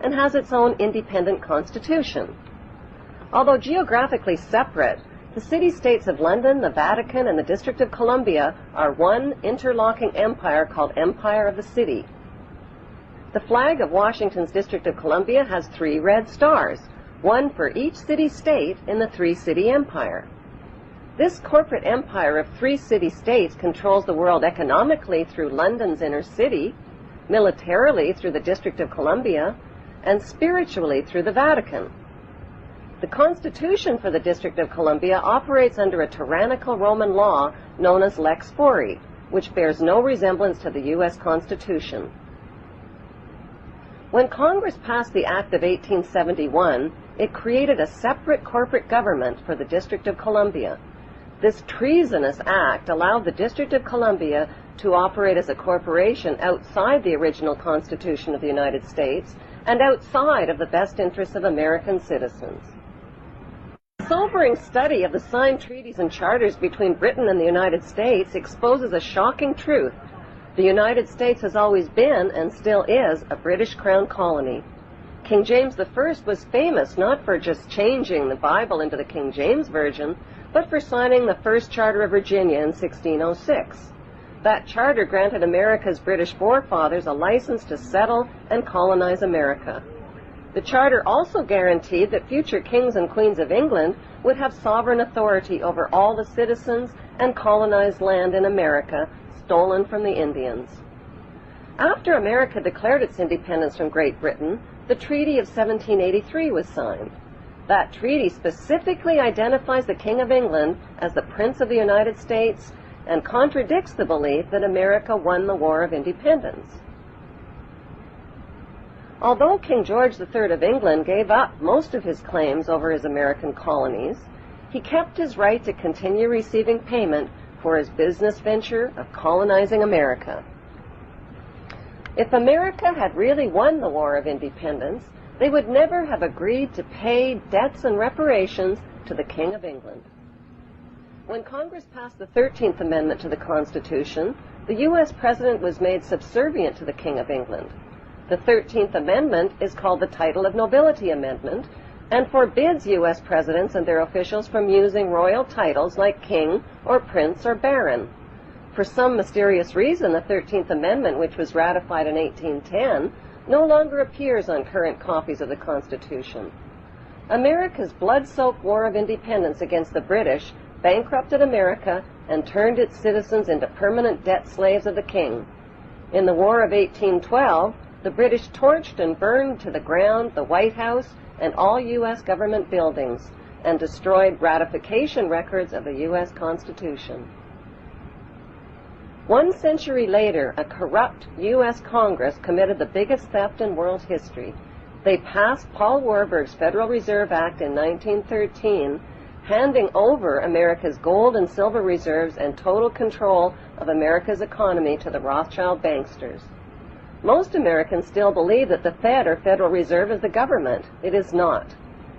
and has its own independent constitution. Although geographically separate, the city-states of London, the Vatican, and the District of Columbia are one interlocking empire called Empire of the City. The flag of Washington's District of Columbia has 3 red stars, one for each city-state in the 3-city empire. This corporate empire of 3 city-states controls the world economically through London's inner city, militarily through the District of Columbia, and spiritually through the Vatican. The Constitution for the District of Columbia operates under a tyrannical Roman law known as Lex Fori, which bears no resemblance to the U.S. Constitution. When Congress passed the Act of 1871, it created a separate corporate government for the District of Columbia. This treasonous act allowed the District of Columbia to operate as a corporation outside the original Constitution of the United States and outside of the best interests of American citizens. A sobering study of the signed treaties and charters between Britain and the United States exposes a shocking truth. The United States has always been, and still is, a British Crown colony. King James I was famous not for just changing the Bible into the King James Version, but for signing the first Charter of Virginia in 1606. That charter granted America's British forefathers a license to settle and colonize America. The charter also guaranteed that future kings and queens of England would have sovereign authority over all the citizens and colonized land in America stolen from the Indians. After America declared its independence from Great Britain, the Treaty of 1783 was signed. That treaty specifically identifies the King of England as the Prince of the United States and contradicts the belief that America won the War of Independence. Although King George III of England gave up most of his claims over his American colonies, he kept his right to continue receiving payment for his business venture of colonizing America. If America had really won the War of Independence, they would never have agreed to pay debts and reparations to the King of England. When Congress passed the 13th Amendment to the Constitution, the U.S. President was made subservient to the King of England. The 13th Amendment is called the Title of Nobility Amendment and forbids U.S. presidents and their officials from using royal titles like king or prince or baron. For some mysterious reason, the 13th Amendment, which was ratified in 1810, no longer appears on current copies of the Constitution. America's blood-soaked War of Independence against the British bankrupted America and turned its citizens into permanent debt slaves of the king. In the War of 1812, the British torched and burned to the ground the White House and all U.S. government buildings and destroyed ratification records of the U.S. Constitution. 1 century later, a corrupt U.S. Congress committed the biggest theft in world history. They passed Paul Warburg's Federal Reserve Act in 1913, handing over America's gold and silver reserves and total control of America's economy to the Rothschild banksters. Most Americans still believe that the Fed, or Federal Reserve, is the government. It is not.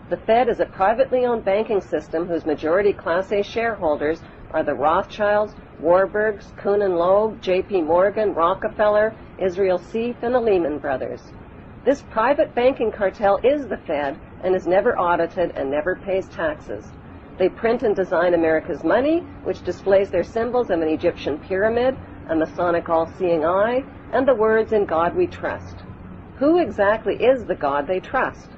The Fed is a privately owned banking system whose majority Class A shareholders are the Rothschilds, Warburgs, Kuhn and Loeb, J.P. Morgan, Rockefeller, Israel Seif, and the Lehman Brothers. This private banking cartel is the Fed and is never audited and never pays taxes. They print and design America's money, which displays their symbols of an Egyptian pyramid, a Masonic all-seeing eye, and the words, "In God We Trust." Who exactly is the God they trust?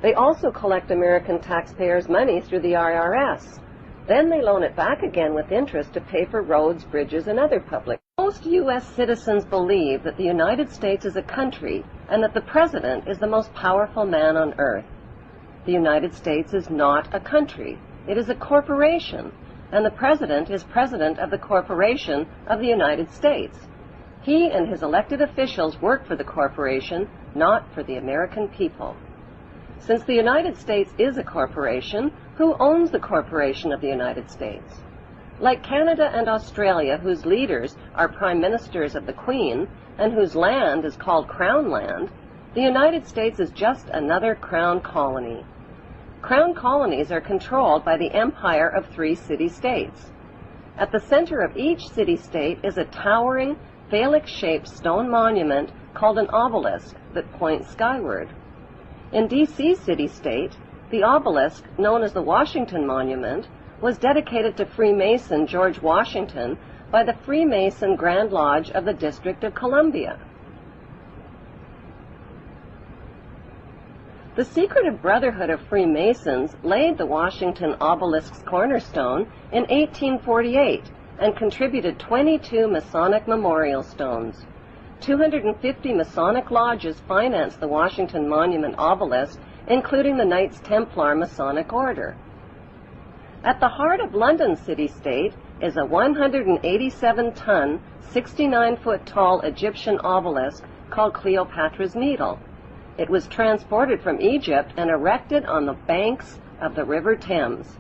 They also collect American taxpayers' money through the IRS. Then they loan it back again with interest to pay for roads, bridges, and other public. Most U.S. citizens believe that the United States is a country and that the President is the most powerful man on earth. The United States is not a country. It is a corporation, and the President is President of the Corporation of the United States. He and his elected officials work for the corporation, not for the American people. Since the United States is a corporation, who owns the corporation of the United States? Like Canada and Australia, whose leaders are prime ministers of the Queen and whose land is called Crown Land, the United States is just another Crown colony. Crown colonies are controlled by the empire of 3 city-states. At the center of each city-state is a towering, phallic-shaped stone monument called an obelisk that points skyward. In D.C. city-state, the obelisk, known as the Washington Monument, was dedicated to Freemason George Washington by the Freemason Grand Lodge of the District of Columbia. The secretive Brotherhood of Freemasons laid the Washington obelisk's cornerstone in 1848 and contributed 22 Masonic memorial stones. 250 Masonic lodges financed the Washington Monument obelisk, including the Knights Templar Masonic Order. At the heart of London city-state is a 187-ton, 69-foot-tall Egyptian obelisk called Cleopatra's Needle. It was transported from Egypt and erected on the banks of the River Thames.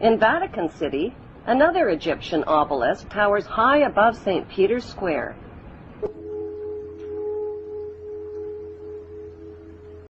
In Vatican City, another Egyptian obelisk towers high above St. Peter's Square.